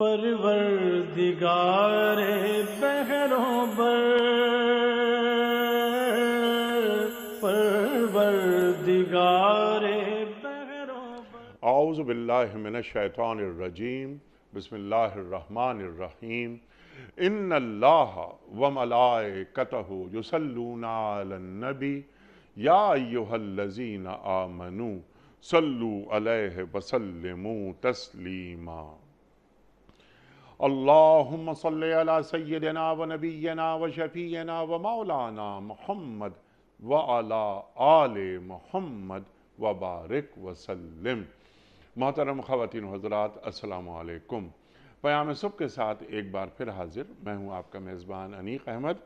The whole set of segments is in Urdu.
پروردگار بحروں بر، پروردگار بحروں بر۔ اعوذ باللہ من الشیطان الرجیم، بسم اللہ الرحمن الرحیم۔ ان اللہ وملائکتہ یصلون علی النبی یا ایہا الذین آمنوا صلوا علیہ وسلموا تسلیما۔ اللہم صلی علی سیدنا و نبینا و شفیعنا و مولانا محمد وعلی آل محمد وبارک وسلم۔ محترم خواتین و حضرات، السلام علیکم۔ پیام صبح کے ساتھ ایک بار پھر حاضر، میں ہوں آپ کا میزبان انیق احمد۔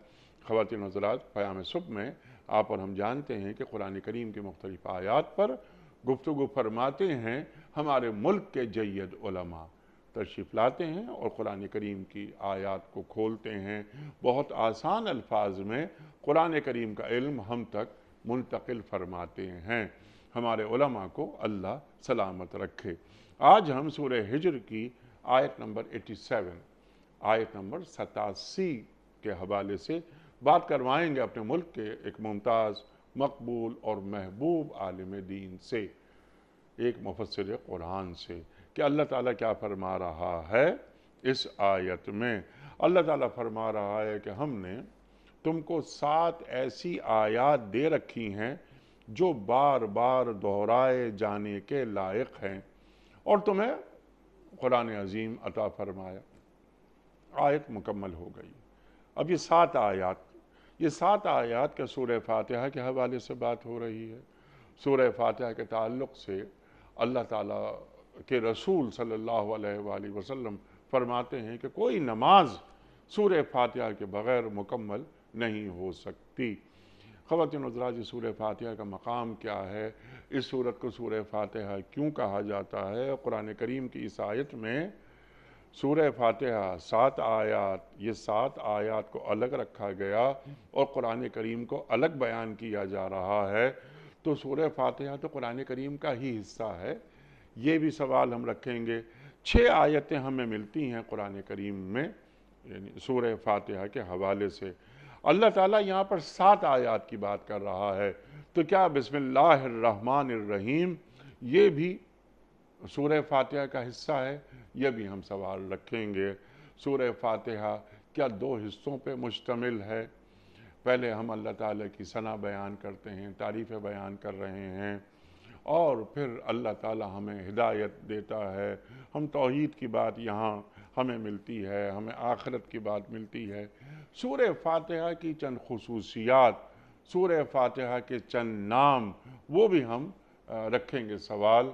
خواتین و حضرات، پیام صبح میں آپ اور ہم جانتے ہیں کہ قرآن کریم کے مختلف آیات پر گفتگو فرماتے ہیں ہمارے ملک کے جید علماء۔ تشریف لاتے ہیں اور قرآن کریم کی آیات کو کھولتے ہیں، بہت آسان الفاظ میں قرآن کریم کا علم ہم تک منتقل فرماتے ہیں۔ ہمارے علماء کو اللہ سلامت رکھے۔ آج ہم سورہ ہجر کی آیت نمبر 87، آیت نمبر 87 کے حوالے سے بات کروائیں گے اپنے ملک کے ایک ممتاز، مقبول اور محبوب عالم دین سے، ایک مفسر قرآن سے، کہ اللہ تعالیٰ کیا فرما رہا ہے اس آیت میں۔ اللہ تعالیٰ فرما رہا ہے کہ ہم نے تم کو 7 ایسی آیات دے رکھی ہیں جو بار بار دہرائے جانے کے لائق ہیں، اور تمہیں قرآن عظیم عطا فرمایا۔ آیت مکمل ہو گئی۔ اب یہ 7 آیات کا سورہ فاتحہ کے حوالے سے بات ہو رہی ہے۔ سورہ فاتحہ کے تعلق سے اللہ تعالیٰ کے رسول صلی اللہ علیہ وآلہ وسلم فرماتے ہیں کہ کوئی نماز سورہ فاتحہ کے بغیر مکمل نہیں ہو سکتی۔ خواتین و حضرات، یہ سورہ فاتحہ کا مقام کیا ہے؟ اس سورت کو سورہ فاتحہ کیوں کہا جاتا ہے؟ قرآن کریم کی اس آیت میں سورہ فاتحہ 7 آیات، یہ 7 آیات کو الگ رکھا گیا اور قرآن کریم کو الگ بیان کیا جا رہا ہے، تو سورہ فاتحہ تو قرآن کریم کا ہی حصہ ہے؟ یہ بھی سوال ہم رکھیں گے۔ 6 آیتیں ہمیں ملتی ہیں قرآن کریم میں، یعنی سورہ فاتحہ کے حوالے سے۔ اللہ تعالیٰ یہاں پر 7 آیات کی بات کر رہا ہے، تو کیا بسم اللہ الرحمن الرحیم یہ بھی سورہ فاتحہ کا حصہ ہے؟ یہ بھی ہم سوال رکھیں گے۔ سورہ فاتحہ کیا 2 حصوں پہ مشتمل ہے؟ پہلے ہم اللہ تعالیٰ کی ثنا بیان کرتے ہیں، تعریفیں بیان کر رہے ہیں، اور پھر اللہ تعالیٰ ہمیں ہدایت دیتا ہے۔ ہم توحید کی بات یہاں ہمیں ملتی ہے، ہمیں آخرت کی بات ملتی ہے۔ سورہ فاتحہ کی چند خصوصیات، سورہ فاتحہ کے چند نام، وہ بھی ہم رکھیں گے سوال۔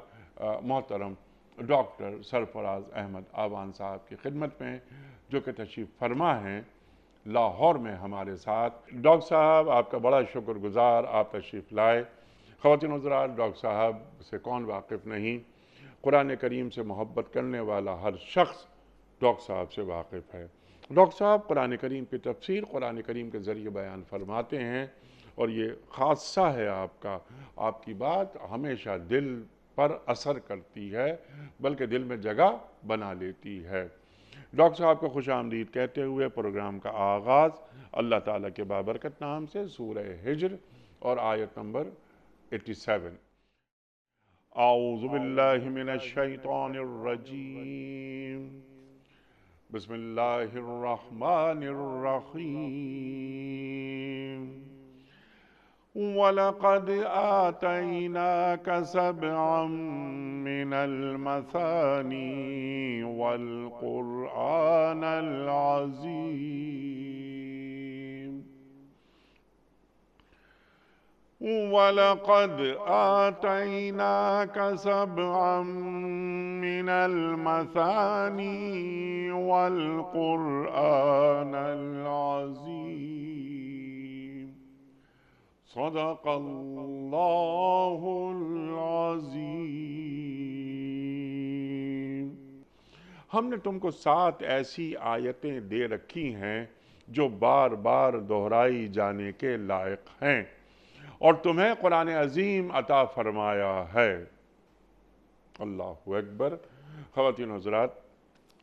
محترم ڈاکٹر سرفراز احمد آوان صاحب کی خدمت میں، جو کہ تشریف فرما ہیں لاہور میں ہمارے ساتھ۔ ڈاکٹر صاحب، آپ کا بڑا شکر گزار، آپ تشریف لائے۔ خواتین و حضرات، ڈاکٹر صاحب سے کون واقف نہیں؟ قرآن کریم سے محبت کرنے والا ہر شخص ڈاکٹر صاحب سے واقف ہے۔ ڈاکٹر صاحب قرآن کریم کی تفسیر قرآن کریم کے ذریعے بیان فرماتے ہیں، اور یہ خاصہ ہے آپ کا، آپ کی بات ہمیشہ دل پر اثر کرتی ہے، بلکہ دل میں جگہ بنا لیتی ہے۔ ڈاکٹر صاحب کو خوش آمدید کہتے ہوئے پروگرام کا آغاز اللہ تعالیٰ کے بابرکت نام سے سورہ ہجر اور آیت نمبر 87۔ اعوذ باللہ من الشیطان الرجیم، بسم اللہ الرحمن الرحیم۔ وَلَقَدْ آتَيْنَاكَ سَبْعًا مِّنَ الْمَثَانِي وَالْقُرْآنَ الْعَظِيمَ۔ وَلَقَدْ آتَيْنَاكَ سَبْعًا مِّنَ الْمَثَانِي وَالْقُرْآنَ الْعَظِيمَ۔ صدق اللہ العظیم۔ ہم نے تم کو 7 ایسی آیتیں دے رکھی ہیں جو بار بار دہرائی جانے کے لائق ہیں، اور تمہیں قرآن عظیم عطا فرمایا ہے۔ اللہ اکبر۔ خواتین و حضرات،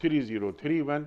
3031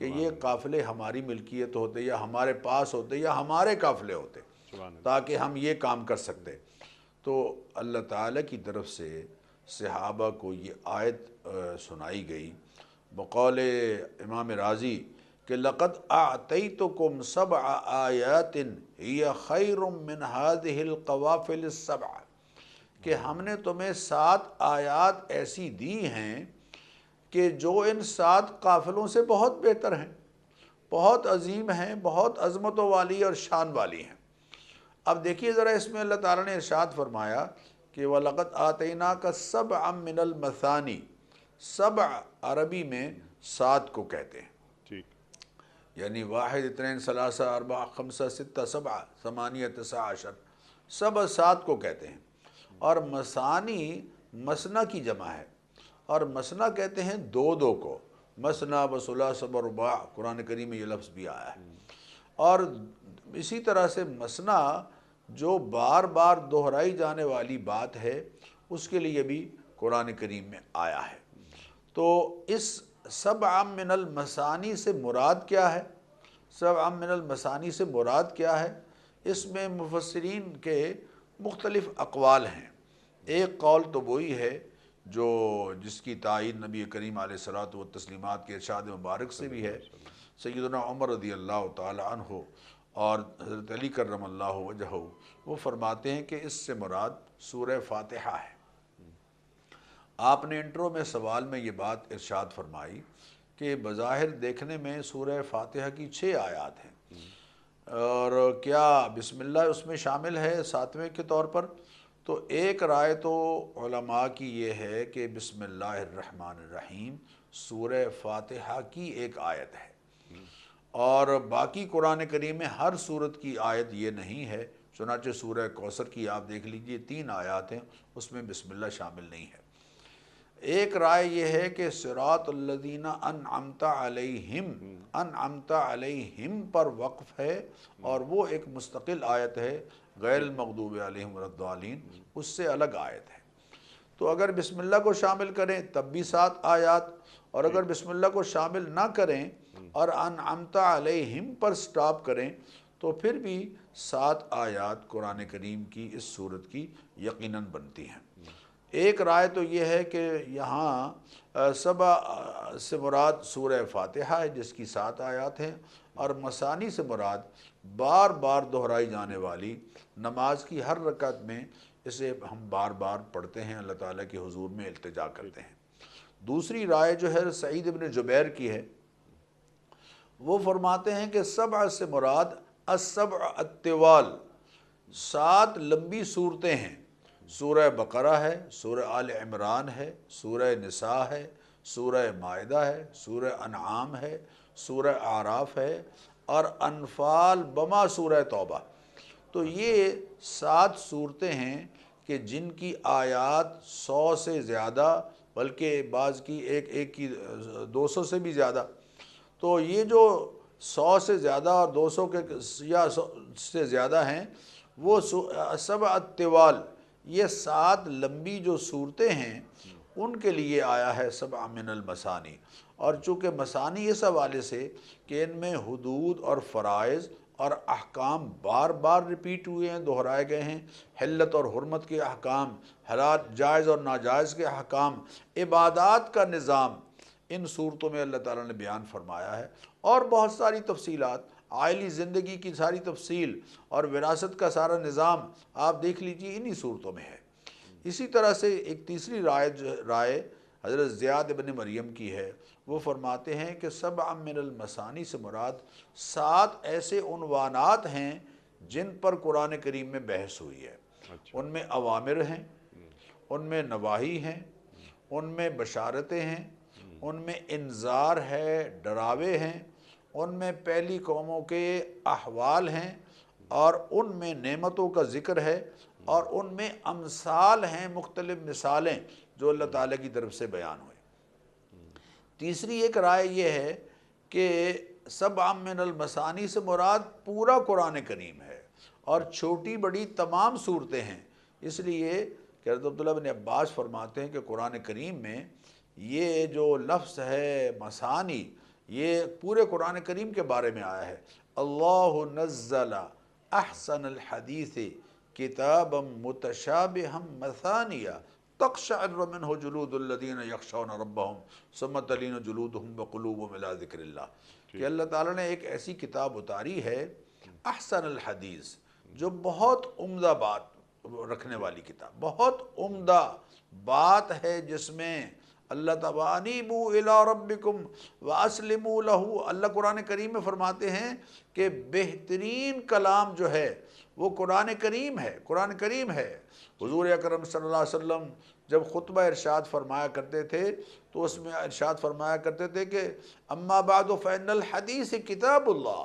کہ یہ قافلے ہماری ملکیت ہوتے یا ہمارے پاس ہوتے یا ہمارے قافلے ہوتے تاکہ ہم یہ کام کر سکتے۔ تو اللہ تعالیٰ کی طرف سے صحابہ کو یہ آیت سنائی گئی بقول امام راضی کہ لقد اعطیتکم 7 آیات ہی خیر من هذه القوافل السبع، کہ ہم نے تمہیں 7 آیات ایسی دی ہیں کہ جو ان 7 قافلوں سے بہت بہتر ہیں، بہت عظیم ہیں، بہت عظمتوں والی اور شان والی ہیں۔ اب دیکھیے ذرا اس میں اللہ تعالیٰ نے ارشاد فرمایا کہ وَلَقَدْ آتَيْنَاكَ سَبْعًا مِّنَ الْمَثَانِي، 7 عربی میں 7 کو کہتے ہیں، ٹھیک، یعنی 1 2 3 4 5 6 6 7 8 9 10 سب 7 کو کہتے ہیں۔ اور مثانی مثنیٰ کی جمع ہے، اور مثنیٰ کہتے ہیں 2 کو، مثنیٰ و ثلاث و رباع، قرآن کریم میں یہ لفظ بھی آیا ہے۔ اور اسی طرح سے مثنیٰ جو بار بار دہرائی جانے والی بات ہے اس کے لیے بھی قرآن کریم میں آیا ہے۔ تو اس 7 من المثانی سے مراد کیا ہے؟ 7 من المثانی سے مراد کیا ہے؟ اس میں مفسرین کے مختلف اقوال ہیں۔ ایک قول تو وہی ہے جو جس کی تائید نبی کریم علیہ الصلوۃ والتسلیمات کے ارشاد مبارک سے بھی ہے۔ سیدنا عمر رضی اللہ تعالی عنہ اور حضرت علی کرم اللہ وجہہ وہ فرماتے ہیں کہ اس سے مراد سورہ فاتحہ ہے۔ آپ نے انٹرو میں سوال میں یہ بات ارشاد فرمائی کہ بظاہر دیکھنے میں سورہ فاتحہ کی 6 آیات ہیں، اور کیا بسم اللہ اس میں شامل ہے 7ویں کے طور پر؟ تو ایک رائے تو علماء کی یہ ہے کہ بسم اللہ الرحمن الرحیم سورہ فاتحہ کی ایک آیت ہے، اور باقی قرآن کریم میں ہر سورت کی آیت یہ نہیں ہے۔ چنانچہ سورہ کوثر کی آپ دیکھ لیجئے 3 آیات ہیں، اس میں بسم اللہ شامل نہیں ہے۔ ایک رائے یہ ہے کہ صراط الذین انعمت علیہم، انعمت علیہم پر وقف ہے، اور وہ ایک مستقل آیت ہے، غیر المغضوب علیہم ولا الضالین اس سے الگ آیت ہے۔ تو اگر بسم اللہ کو شامل کریں تب بھی 7 آیات، اور اگر بسم اللہ کو شامل نہ کریں اور انعمت علیہم پر سٹاپ کریں تو پھر بھی 7 آیات قرآن کریم کی اس سورت کی یقیناً بنتی ہیں۔ ایک رائے تو یہ ہے کہ یہاں 7 سے مراد سورہ فاتحہ ہے جس کی 7 آیات ہیں، اور مثانی سے مراد بار بار دہرائی جانے والی نماز کی ہر رکعت میں اسے ہم بار بار پڑھتے ہیں، اللہ تعالیٰ کے حضور میں التجا کرتے ہیں۔ دوسری رائے جو ہے سعید ابن جبیر کی ہے، وہ فرماتے ہیں کہ 7 سے مراد السبع الطوال، 7 لمبی صورتیں ہیں۔ سورہ بقرہ ہے، سورہ آل عمران ہے، سورہ نساء ہے، سورہ مائدہ ہے، سورہ انعام ہے، سورہ اعراف ہے، اور انفال بما سورہ توبہ۔ تو یہ 7 صورتیں ہیں کہ جن کی آیات 100 سے زیادہ، بلکہ بعض کی ایک کی 200 سے بھی زیادہ۔ تو یہ جو 100 سے زیادہ اور 200 کے یا 100 سے زیادہ ہیں وہ 7 الطوال، یہ 7 لمبی جو صورتیں ہیں ان کے لیے آیا ہے 7 من المثانی۔ اور چونکہ مثانی اس حوالے سے کہ ان میں حدود اور فرائض اور احکام بار بار ریپیٹ ہوئے ہیں، دہرائے گئے ہیں، حلت اور حرمت کے احکام، حلال جائز اور ناجائز کے احکام، عبادات کا نظام ان صورتوں میں اللہ تعالیٰ نے بیان فرمایا ہے، اور بہت ساری تفصیلات، عائلی زندگی کی ساری تفصیل اور وراثت کا سارا نظام آپ دیکھ لیجئے انہی صورتوں میں ہے۔ اسی طرح سے ایک تیسری رائے حضرت زیاد بن مریم کی ہے، وہ فرماتے ہیں کہ 7 من المثانی سے مراد 7 ایسے عنوانات ہیں جن پر قرآن کریم میں بحث ہوئی ہے۔ ان میں اوامر ہیں، ان میں نواہی ہیں، ان میں بشارتیں ہیں، ان میں انذار ہے، ڈراوے ہیں، ان میں پہلی قوموں کے احوال ہیں، اور ان میں نعمتوں کا ذکر ہے، اور ان میں امثال ہیں، مختلف مثالیں جو اللہ تعالیٰ کی طرف سے بیان ہوئے۔ تیسری ایک رائے یہ ہے کہ 7 من المثانی سے مراد پورا قرآن کریم ہے، اور چھوٹی بڑی تمام صورتیں ہیں۔ اس لیے کہ حضرت عبداللہ بن عباس فرماتے ہیں کہ قرآن کریم میں یہ جو لفظ ہے مثانی، یہ پورے قرآن کریم کے بارے میں آیا ہے۔ اللہ نزل احسن الحدیث کتابا متشابہا مثانیہ تقشعر منہ جلود الذین یخشون ربہم ثم تلین جلودہم وقلوبہم الی ذکر اللہ، کہ اللہ تعالیٰ نے ایک ایسی کتاب اتاری ہے احسن الحدیث، جو بہت عمدہ بات رکھنے والی کتاب، بہت عمدہ بات ہے، جس میں اللہ تعالیٰ انیبوا الی ربکم واسلموا لہ، اللہ قرآن کریم میں فرماتے ہیں کہ بہترین کلام جو ہے وہ قرآن کریم ہے، قرآن کریم ہے۔ حضور اکرم صلی اللہ علیہ وسلم جب خطبہ ارشاد فرمایا کرتے تھے تو اس میں ارشاد فرمایا کرتے تھے کہ اما بعد فإن الحدیث کتاب اللہ،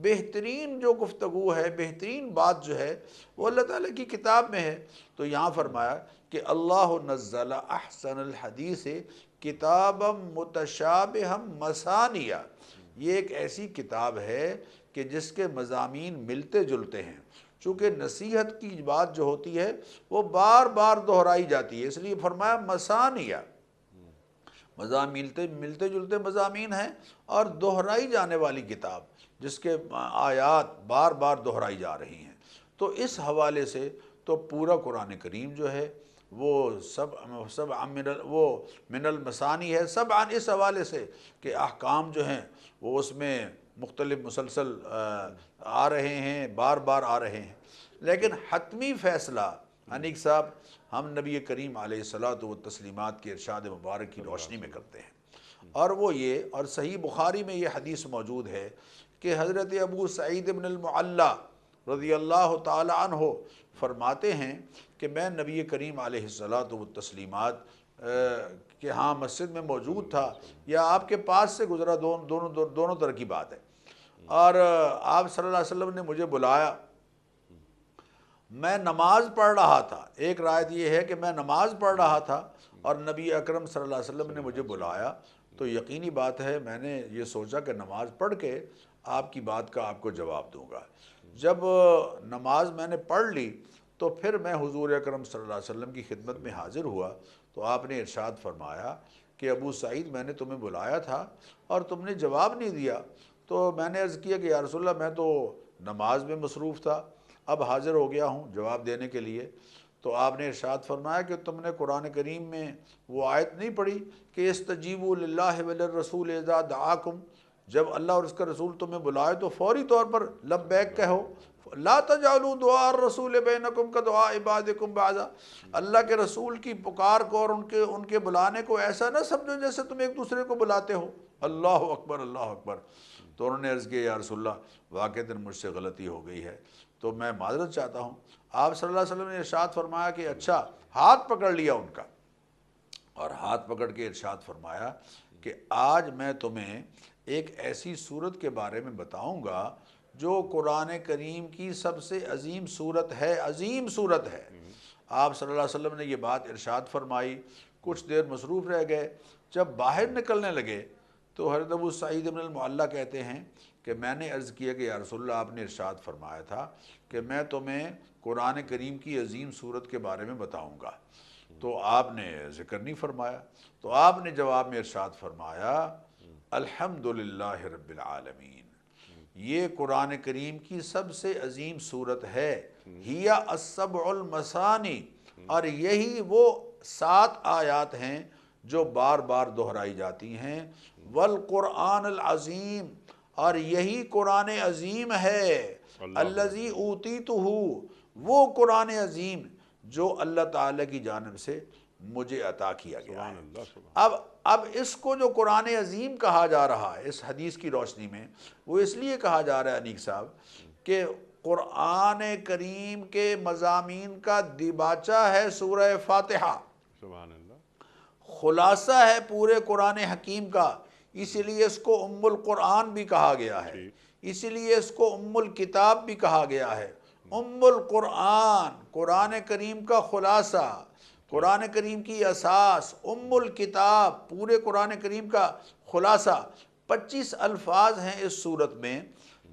بہترین جو گفتگو ہے، بہترین بات جو ہے وہ اللہ تعالیٰ کی کتاب میں ہے۔ تو یہاں فرمایا کہ اللہ نزل احسن الحدیث کتابا متشابہا مثانیہ، یہ ایک ایسی کتاب ہے کہ جس کے مضامین ملتے جلتے ہیں، چونکہ نصیحت کی بات جو ہوتی ہے وہ بار بار دہرائی جاتی ہے، اس لیے فرمایا مثانیہ، مضامین ملتے جلتے مضامین ہیں اور دہرائی جانے والی کتاب، جس کے آیات بار بار دہرائی جا رہی ہیں۔ تو اس حوالے سے تو پورا قرآن کریم جو ہے وہ سب من المثانی ہے، سب اس حوالے سے کہ احکام جو ہیں وہ اس میں مختلف مسلسل آ رہے ہیں، بار بار آ رہے ہیں۔ لیکن حتمی فیصلہ انیق صاحب ہم نبی کریم علیہ الصلاۃ والتسلیمات کے ارشاد مبارک کی روشنی میں کرتے ہیں، اور وہ یہ، اور صحیح بخاری میں یہ حدیث موجود ہے کہ حضرت ابو سعید بن المعلیٰ رضی اللہ تعالی عنہ فرماتے ہیں کہ میں نبی کریم علیہ الصلاۃ والتسلیمات کہ ہاں مسجد میں موجود تھا یا آپ کے پاس سے گزرا، دونوں طرح کی بات ہے، اور آپ صلی اللہ علیہ وسلم نے مجھے بلایا، میں نماز پڑھ رہا تھا، ایک روایت یہ ہے کہ میں نماز پڑھ رہا تھا اور نبی اکرم صلی اللہ علیہ وسلم نے مجھے بلایا، تو یقینی بات ہے میں نے یہ سوچا کہ نماز پڑھ کے آپ کی بات کا آپ کو جواب دوں گا۔ جب نماز میں نے پڑھ لی تو پھر میں حضور اکرم صلی اللہ علیہ وسلم کی خدمت میں حاضر ہوا، تو آپ نے ارشاد فرمایا کہ ابو سعید میں نے تمہیں بلایا تھا اور تم نے جواب نہیں دیا، تو میں نے عرض کیا کہ یا رسول اللہ میں تو نماز میں مصروف تھا، اب حاضر ہو گیا ہوں جواب دینے کے لیے۔ تو آپ نے ارشاد فرمایا کہ تم نے قرآن کریم میں وہ آیت نہیں پڑھی کہ استجیبوا للہ وللرسول اذا دعاکم، جب اللہ اور اس کا رسول تمہیں بلائے تو فوری طور پر لبیک کہو، لا تجعلوا دعاء الرسول بینکم کدعاء بعضکم بعضا، اللہ کے رسول کی پکار کو اور ان کے بلانے کو ایسا نہ سمجھو جیسے تم ایک دوسرے کو بلاتے ہو۔ اللہ اکبر، اللہ اکبر۔ تو انہوں نے عرض کیا یا رسول اللہ واقعتاً مجھ سے غلطی ہو گئی ہے، تو میں معذرت چاہتا ہوں۔ آپ صلی اللہ علیہ وسلم نے ارشاد فرمایا کہ اچھا، ہاتھ پکڑ لیا ان کا، اور ہاتھ پکڑ کے ارشاد فرمایا کہ آج میں تمہیں ایک ایسی صورت کے بارے میں بتاؤں گا جو قرآن کریم کی سب سے عظیم صورت ہے، عظیم صورت ہے۔ آپ صلی اللہ علیہ وسلم نے یہ بات ارشاد فرمائی، کچھ دیر مصروف رہ گئے، جب باہر نکلنے لگے تو حضرت ابو سعید بن المعلیٰ کہتے ہیں کہ میں نے عرض کیا کہ یا رسول اللہ آپ نے ارشاد فرمایا تھا کہ میں تمہیں قرآن کریم کی عظیم صورت کے بارے میں بتاؤں گا، تو آپ نے ذکر نہیں فرمایا، تو آپ نے جواب میں ارشاد فرمایا الحمدللہ رب العالمین، یہ قرآن کریم کی سب سے عظیم صورت ہے، ہی السبع المثانی، اور یہی وہ 7 آیات ہیں جو بار بار دہرائی جاتی ہیں، والقرآن العظیم، اور یہی قرآن عظیم ہے، الذی اوتیتہ، وہ قرآن عظیم جو اللہ تعالیٰ کی جانب سے مجھے عطا کیا گیا ہے۔ اب اس کو جو قرآن عظیم کہا جا رہا ہے اس حدیث کی روشنی میں، وہ اس لیے کہا جا رہا ہے انیق صاحب کہ قرآن کریم کے مضامین کا دیباچہ ہے سورہ فاتحہ، سبحان اللہ، خلاصہ ہے پورے قرآن حکیم کا، اسی لیے اس کو ام القرآن بھی کہا گیا ہے، اسی لیے اس کو ام الکتاب بھی کہا گیا ہے۔ ام القرآن، قرآن کریم کا خلاصہ، قرآن کریم کی اساس، ام الکتاب، پورے قرآن کریم کا خلاصہ۔ 25 الفاظ ہیں اس صورت میں،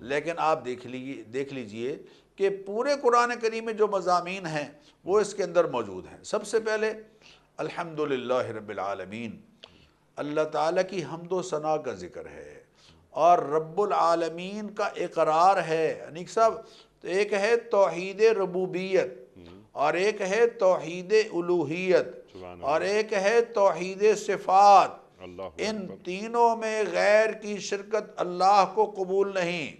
لیکن آپ دیکھ لیجئے کہ پورے قرآن کریم میں جو مضامین ہیں وہ اس کے اندر موجود ہیں۔ سب سے پہلے الحمدللہ رب العالمین، اللہ تعالیٰ کی حمد و ثنا کا ذکر ہے اور رب العالمین کا اقرار ہے۔ انیق صاحب، تو ایک ہے توحید ربوبیت اور ایک ہے توحید الوہیت اور ایک ہے توحید صفات۔ ان تینوں میں غیر کی شرکت اللہ کو قبول نہیں۔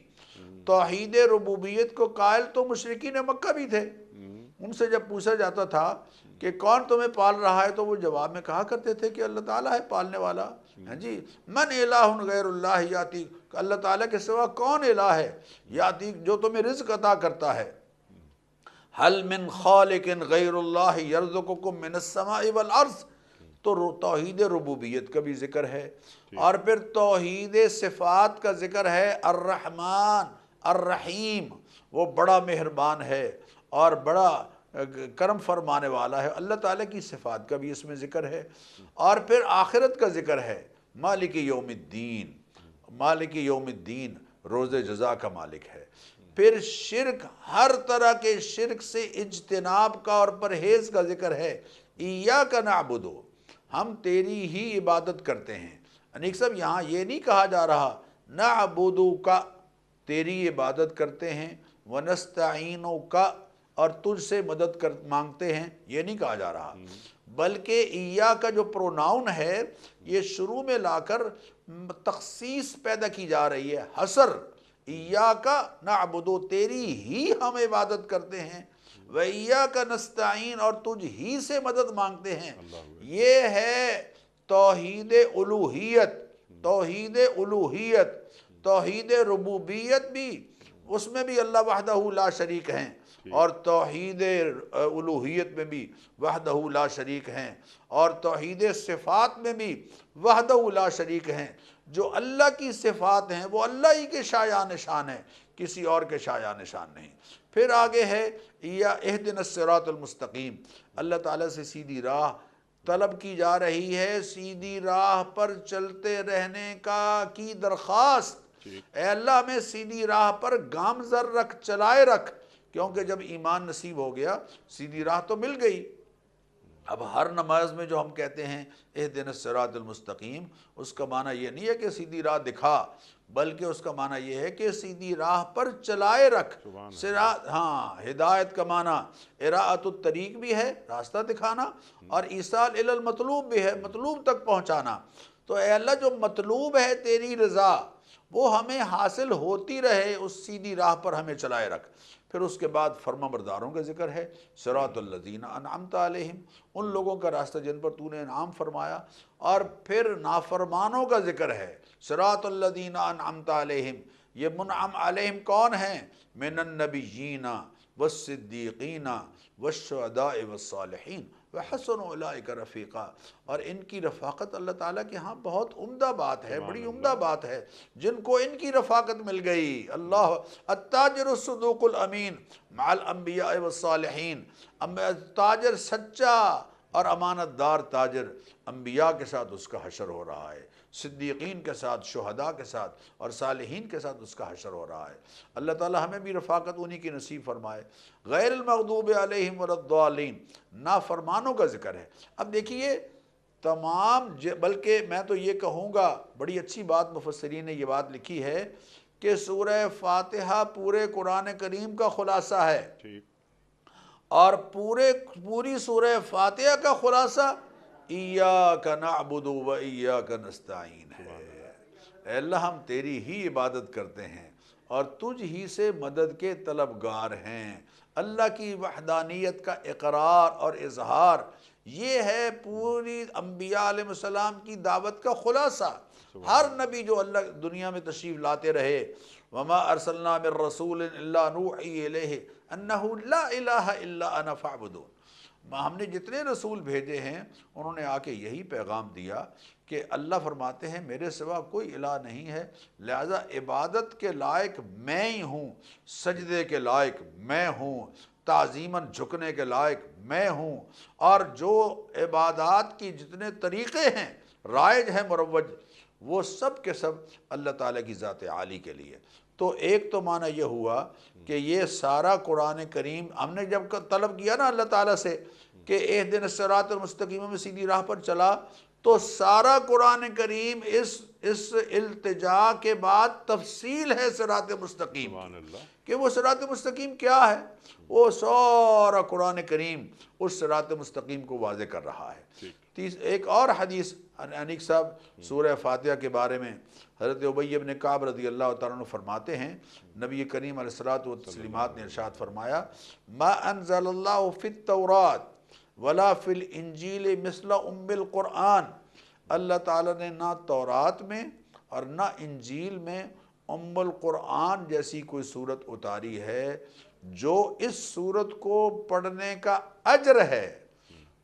توحید ربوبیت کو قائل تو مشرکین مکہ بھی تھے۔ ان سے جب پوچھا جاتا تھا کہ کون تمہیں پال رہا ہے تو وہ جواب میں کہا کرتے تھے کہ اللہ تعالیٰ ہے پالنے والا۔ ہاں جی، من الہ غیر اللہ یاتی، اللہ تعالیٰ کے سوا کون الہ ہے یاتی جو تمہیں رزق عطا کرتا ہے۔ حل من خالق غیر اللہ یرزقکم من السماء والارض، تو توحید ربوبیت کا بھی ذکر ہے اور پھر توحید صفات کا ذکر ہے۔ الرحمن الرحیم، وہ بڑا مہربان ہے اور بڑا کرم فرمانے والا ہے۔ اللہ تعالیٰ کی صفات کا بھی اس میں ذکر ہے اور پھر آخرت کا ذکر ہے۔ مالک یوم الدین، مالک یوم الدین روز جزا کا مالک ہے۔ پھر شرک، ہر طرح کے شرک سے اجتناب کا اور پرہیز کا ذکر ہے۔ ایاک نعبد، ہم تیری ہی عبادت کرتے ہیں۔ انیق صاحب، یہاں یہ نہیں کہا جا رہا نعبدک، تیری عبادت کرتے ہیں، ونستعینک، اور تجھ سے مدد مانگتے ہیں، یہ نہیں کہا جا رہا، بلکہ ایاک کا جو پروناؤن ہے یہ شروع میں لا کر تخصیص پیدا کی جا رہی ہے، حصر۔ ایاک نعبد، تیری ہی ہم عبادت کرتے ہیں، وَإِيَّاكَ نَسْتَعِينُ، اور تجھ ہی سے مدد مانگتے ہیں۔ یہ ہے توحید الوہیت۔ توحید الوہیت، توحید ربوبیت بھی، اس میں بھی اللہ وحدہ لا شریک ہیں، اور توحید الوہیت میں بھی وحدہ لا شریک ہیں، اور توحید صفات میں بھی وحدہ لا شریک ہیں۔ جو اللہ کی صفات ہیں وہ اللہ ہی کے شایان نشان ہیں، کسی اور کے شایان نشان نہیں۔ پھر آگے ہے یا اہدنا الصراط المستقیم، اللہ تعالیٰ سے سیدھی راہ طلب کی جا رہی ہے، سیدھی راہ پر چلتے رہنے کی درخواست۔ اے اللہ ہمیں سیدھی راہ پر گامزن رکھ، چلائے رکھ، کیونکہ جب ایمان نصیب ہو گیا سیدھی راہ تو مل گئی۔ اب ہر نماز میں جو ہم کہتے ہیں اہدنا الصراط المستقیم، اس کا معنی یہ نہیں ہے کہ سیدھی راہ دکھا، بلکہ اس کا معنی یہ ہے کہ سیدھی راہ پر چلائے رکھ۔ صراط، ہاں، ہدایت کا معنی اراءۃ الطریق بھی ہے، راستہ دکھانا، اور ایصال الی المطلوب بھی ہے، مطلوب تک پہنچانا۔ تو اے اللہ جو مطلوب ہے تیری رضا، وہ ہمیں حاصل ہوتی رہے، اس سیدھی راہ پر ہمیں چلائے رکھ۔ پھر اس کے بعد فرما برداروں کا ذکر ہے، صراط الذین انعمت علیہم، ان لوگوں کا راستہ جن پر تو نے انعام فرمایا، اور پھر نافرمانوں کا ذکر ہے، صراط الذین انعمت علیہم، یہ منعم علیہم کون ہیں؟ من النبیین والصدیقین والشہداء والصالحین وحسن اولئک رفیقا، اور ان کی رفاقت اللہ تعالیٰ کے ہاں بہت عمدہ بات ہے، بڑی عمدہ بات ہے، جن کو ان کی رفاقت مل گئی۔ اللہ التاجر الصدوق الامین مع الانبیاء والصالحین، تاجر سچا اور امانت دار تاجر، انبیاء کے ساتھ اس کا حشر ہو رہا ہے، صدیقین کے ساتھ، شہداء کے ساتھ، اور صالحین کے ساتھ اس کا حشر ہو رہا ہے۔ اللہ تعالی ہمیں بھی رفاقت انہی کی نصیب فرمائے۔ غیر المغضوب علیہم ولا الضالین، نافرمانوں کا ذکر ہے۔ اب دیکھیے تمام، بلکہ میں تو یہ کہوں گا، بڑی اچھی بات مفسرین نے یہ بات لکھی ہے کہ سورہ فاتحہ پورے قرآن کریم کا خلاصہ ہے، اور پوری سورہ فاتحہ کا خلاصہ ایاک نعبد و ایاک نستعین ہے۔ اے اللہ ہم تیری ہی عبادت کرتے ہیں اور تجھ ہی سے مدد کے طلبگار ہیں۔ اللہ کی وحدانیت کا اقرار اور اظہار، یہ ہے پوری انبیاء علیہ السلام کی دعوت کا خلاصہ۔ ہر نبی جو اللہ دنیا میں تشریف لاتے رہے، وما ارسلنا من رسول الا نوحی الیہ انہ لا الہ الا انا فاعبدون، ہم نے جتنے رسول بھیجے ہیں انہوں نے آ کے یہی پیغام دیا کہ اللہ فرماتے ہیں میرے سوا کوئی الہ نہیں ہے، لہذا عبادت کے لائق میں ہی ہوں، سجدے کے لائق میں ہوں، تعظیماً جھکنے کے لائق میں ہوں، اور جو عبادات کی جتنے طریقے ہیں رائج ہیں مروج، وہ سب کے سب اللہ تعالیٰ کی ذات عالی کے لیے۔ تو ایک تو معنی یہ ہوا کہ یہ سارا قرآن کریم ہم نے جب طلب کیا نا اللہ تعالیٰ سے کہ اہدنا الصراط المستقیم میں سیدھی راہ پر چلا، تو سارا قرآن کریم اس التجا کے بعد تفصیل ہے صراط مستقیم سبحان اللہ، کہ وہ صراط مستقیم کیا ہے. وہ سارا قرآن کریم اس صراط مستقیم کو واضح کر رہا ہے. ایک اور حدیث انیک صاحب سورہ فاتحہ کے بارے میں حضرت ابی بن کعب رضی اللہ تعالیٰ عنہ فرماتے ہیں، نبی کریم علیہ الصلوۃ والتسلیمات نے ارشاد فرمایا، ما انزل اللہ فی التورات ولا فی الانجیل مثل ام القرآن. اللہ تعالیٰ نے نہ تورات میں اور نہ انجیل میں ام القرآن جیسی کوئی صورت اتاری ہے. جو اس صورت کو پڑھنے کا اجر ہے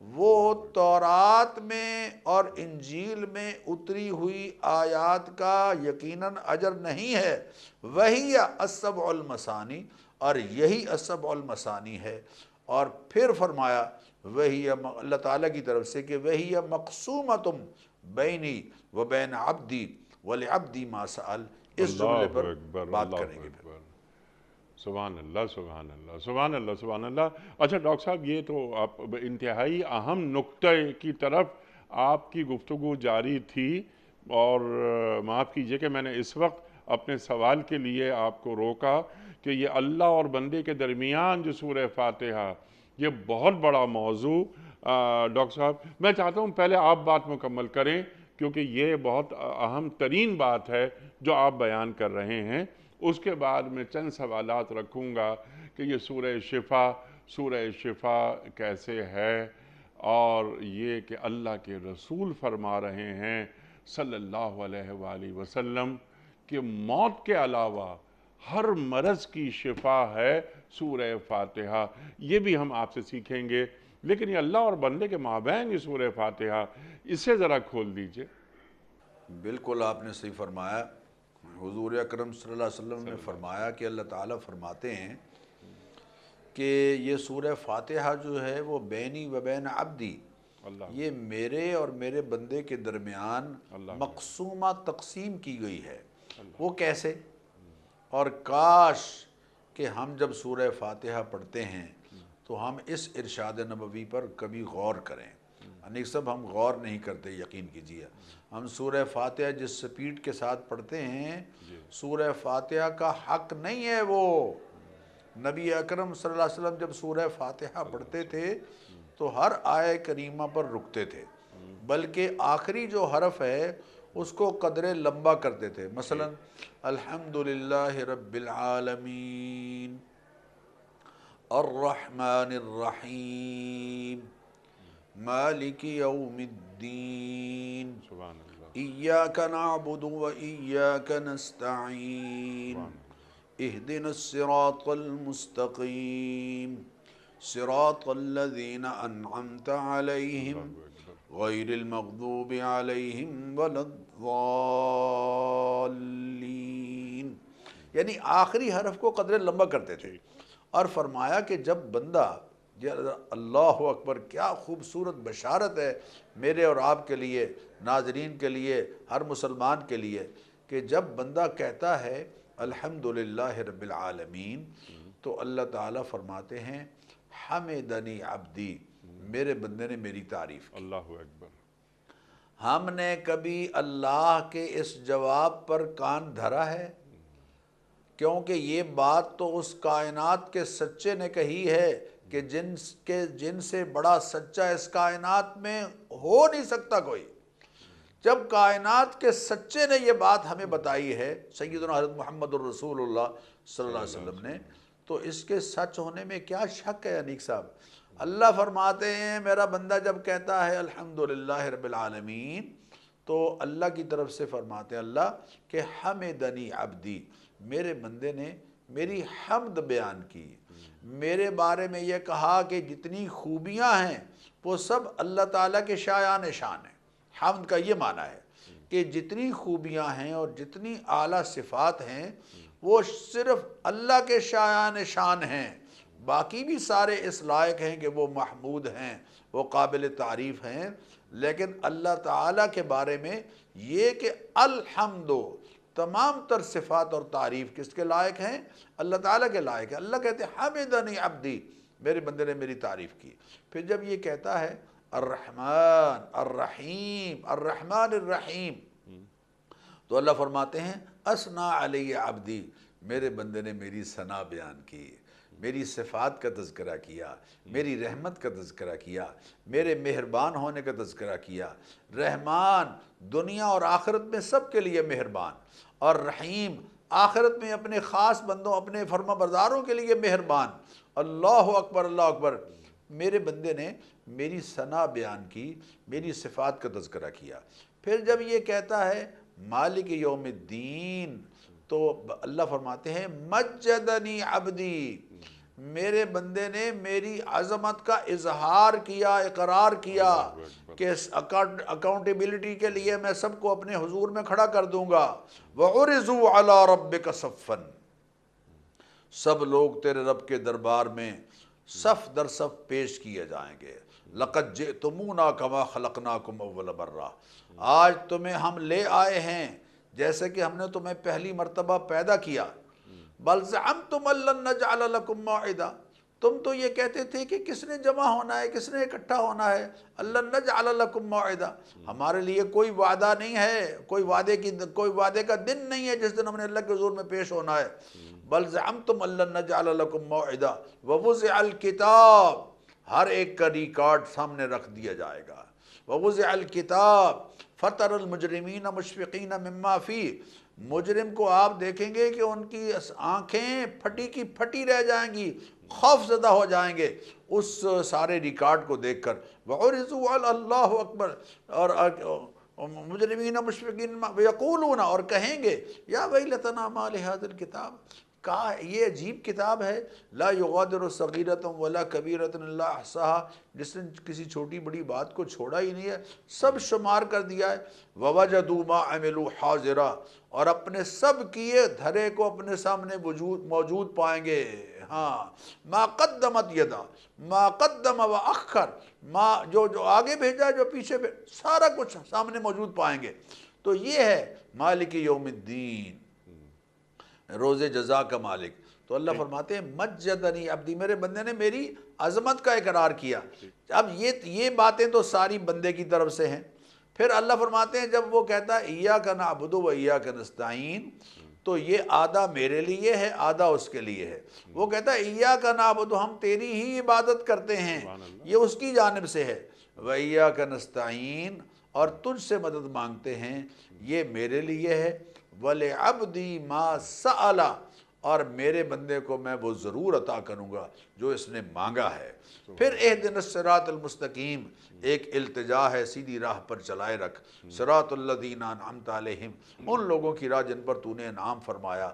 وہ تورات میں اور انجیل میں اتری ہوئی آیات کا یقیناً اجر نہیں ہے. وہی السبع المثانی، اور یہی السبع المثانی ہے. اور پھر فرمایا وہی اللہ تعالیٰ کی طرف سے کہ وہی مقسومۃ بینی و بین عبدی ولعبدی ما سأل. اس جملے اللہ پر اکبر، بات اللہ کریں گے. اکبر، سبحان اللہ، سبحان اللہ، سبحان اللہ، سبحان اللہ. اچھا ڈاکٹر صاحب، یہ تو آپ انتہائی اہم نقطے کی طرف آپ کی گفتگو جاری تھی، اور معاف کیجئے کہ میں نے اس وقت اپنے سوال کے لیے آپ کو روکا کہ یہ اللہ اور بندے کے درمیان جو سورہ فاتحہ، یہ بہت بڑا موضوع. ڈاکٹر صاحب میں چاہتا ہوں پہلے آپ بات مکمل کریں، کیونکہ یہ بہت اہم ترین بات ہے جو آپ بیان کر رہے ہیں. اس کے بعد میں چند سوالات رکھوں گا کہ یہ سورہ شفا کیسے ہے، اور یہ کہ اللہ کے رسول فرما رہے ہیں صلی اللہ علیہ وآلہ وسلم کہ موت کے علاوہ ہر مرض کی شفا ہے سورہ فاتحہ. یہ بھی ہم آپ سے سیکھیں گے، لیکن یہ اللہ اور بندے کے مابین یہ سورہ فاتحہ، اسے ذرا کھول دیجئے. بالکل آپ نے صحیح فرمایا. حضور اکرم صلی اللہ علیہ وسلم نے فرمایا کہ اللہ تعالیٰ فرماتے ہیں کہ یہ سورہ فاتحہ جو ہے وہ بینی و بین عبدی، اللہ یہ میرے اور میرے بندے کے درمیان اللہ مقسومہ تقسیم کی گئی ہے. وہ کیسے؟ اور کاش کہ ہم جب سورہ فاتحہ پڑھتے ہیں تو ہم اس ارشاد نبوی پر کبھی غور کریں. انیک سب ہم غور نہیں کرتے، یقین کیجیے. ہم سورہ فاتحہ جس سپیڈ کے ساتھ پڑھتے ہیں، سورہ فاتحہ کا حق نہیں ہے وہ. نبی اکرم صلی اللہ علیہ وسلم جب سورہ فاتحہ پڑھتے تھے تو ہر آیہ کریمہ پر رکتے تھے، بلکہ آخری جو حرف ہے اس کو قدر لمبا کرتے تھے. مثلا الحمدللہ رب العالمین الرحمن الرحیم مالک یوم الدین سبحان اللہ، ایاک نعبد و ایاک نستعین اہدنا الصراط المستقیم صراط الذین انعمت علیہم غیر المغضوب علیہم ولا الضالین. یعنی آخری حرف کو قدر لمبا کرتے تھے. اور فرمایا کہ جب بندہ، اللہ اکبر، کیا خوبصورت بشارت ہے میرے اور آپ کے لیے، ناظرین کے لیے، ہر مسلمان کے لیے، کہ جب بندہ کہتا ہے الحمدللہ رب العالمین تو اللہ تعالیٰ فرماتے ہیں حمدنی عبدی، میرے بندے نے میری تعریف کی. اللہ اکبر. ہم نے کبھی اللہ کے اس جواب پر کان دھرا ہے؟ کیونکہ یہ بات تو اس کائنات کے سچے نے کہی ہے کہ جن سے بڑا سچا اس کائنات میں ہو نہیں سکتا کوئی. جب کائنات کے سچے نے یہ بات ہمیں بتائی ہے، سیدنا حضرت محمد الرسول اللہ صلی اللہ علیہ وسلم نے، تو اس کے سچ ہونے میں کیا شک ہے انیک صاحب؟ اللہ فرماتے ہیں میرا بندہ جب کہتا ہے الحمدللہ رب العالمین تو اللہ کی طرف سے فرماتے ہیں اللہ کہ حمدنی عبدی، میرے بندے نے میری حمد بیان کی، میرے بارے میں یہ کہا کہ جتنی خوبیاں ہیں وہ سب اللہ تعالیٰ کے شایان شان ہیں. حمد کا یہ معنی ہے کہ جتنی خوبیاں ہیں اور جتنی اعلیٰ صفات ہیں وہ صرف اللہ کے شایان شان ہیں. باقی بھی سارے اس لائق ہیں کہ وہ محمود ہیں، وہ قابل تعریف ہیں، لیکن اللہ تعالیٰ کے بارے میں یہ کہ الحمد، تمام تر صفات اور تعریف کس کے لائق ہیں؟ اللہ تعالیٰ کے لائق ہے. اللہ کہتے ہیں حمدنی عبدی، میرے بندے نے میری تعریف کی. پھر جب یہ کہتا ہے الرحمن الرحیم الرحمن الرحیم۔ تو اللہ فرماتے ہیں اسنا علی عبدی، میرے بندے نے میری ثنا بیان کی، میری صفات کا تذکرہ کیا، میری رحمت کا تذکرہ کیا، میرے مہربان ہونے کا تذکرہ کیا۔ رحمان دنیا اور آخرت میں سب کے لیے مہربان، اور رحیم آخرت میں اپنے خاص بندوں، اپنے فرما برداروں کے لیے مہربان۔ اللہ اکبر اللہ اکبر، میرے بندے نے میری ثنا بیان کی، میری صفات کا تذکرہ کیا۔ پھر جب یہ کہتا ہے مالک یوم الدین، تو اللہ فرماتے ہیں مجدنی عبدی، میرے بندے نے میری عظمت کا اظہار کیا، اقرار کیا کہ اکاؤنٹیبلٹی کے لیے میں سب کو اپنے حضور میں کھڑا کر دوں گا۔ وَعُرِضُوا عَلَىٰ رَبِّكَ صَفًّا، سب لوگ تیرے رب کے دربار میں صف در صف پیش کیے جائیں گے۔ لَقَدْ جِئْتُمُونَا كَمَا خَلَقْنَاكُمْ أَوَّلَ مَرَّةٍ، آج تمہیں ہم لے آئے ہیں جیسے کہ ہم نے تمہیں پہلی مرتبہ پیدا کیا۔ بل زعمتم ان لن نجعل لكم موعدا، تم تو یہ کہتے تھے کہ کس نے جمع ہونا ہے، کس نے اکٹھا ہونا ہے۔ لن نجعل لكم موعدا، ہمارے لیے کوئی وعدہ نہیں ہے، کوئی وعدے کا دن نہیں ہے جس دن ہم نے اللہ کے حضور میں پیش ہونا ہے۔ بل زعمتم ان لن نجعل لكم موعدا ووضع الکتاب، ہر ایک کا ریکارڈ سامنے رکھ دیا جائے گا۔ ووضع الکتاب فتر المجرمین مشفقین مما فیہ، مجرم کو آپ دیکھیں گے کہ ان کی آنکھیں پھٹی کی پھٹی رہ جائیں گی، خوف زدہ ہو جائیں گے اس سارے ریکارڈ کو دیکھ کر۔ وَعُرِضُوا عَلَى اللہ اکبر، اور مجرمین مشفقین وَيَقُولُونَ، اور کہیں گے یا ویلتنا ما لِهَذَا الْكِتَابِ، کہا یہ عجیب کتاب ہے، لا یغادر صغیرۃ ولا کبیرۃ الا احصاها، جس نے کسی چھوٹی بڑی بات کو چھوڑا ہی نہیں ہے، سب شمار کر دیا ہے۔ ووجدوا ما عملوا حاضرا، اور اپنے سب کیے دھرے کو اپنے سامنے موجود پائیں گے۔ ہاں، ما قدمت یدا، ما قدم و اخر، ما جو آگے بھیجا جو پیچھے سارا کچھ سامنے موجود پائیں گے۔ تو یہ ہے مالک یوم الدین، روز جزا کا مالک۔ تو اللہ فرماتے ہیں مجدنی عبدی، میرے بندے نے میری عظمت کا اقرار کیا۔ اب یہ باتیں تو ساری بندے کی طرف سے ہیں۔ پھر اللہ فرماتے ہیں جب وہ کہتا ہے ایاک نعبد و ایاک نستعین، تو یہ آدھا میرے لیے ہے، آدھا اس کے لیے ہے۔ وہ کہتا ہے ایاک نعبد، ہم تیری ہی عبادت کرتے ہیں، یہ اس کی جانب سے ہے۔ و ایاک نستعین، اور تجھ سے مدد مانگتے ہیں، یہ میرے لیے ہے۔ وَلِعَبْدِي مَا سَأَلَ، اور میرے بندے کو میں وہ ضرور عطا کروں گا جو اس نے مانگا ہے۔ پھر اہدنا الصراط المستقیم، ایک التجا ہے، سیدھی راہ پر چلائے رکھ۔ صراط الذین انعمت علیہم، ان لوگوں کی راہ جن پر تو نے انعام فرمایا،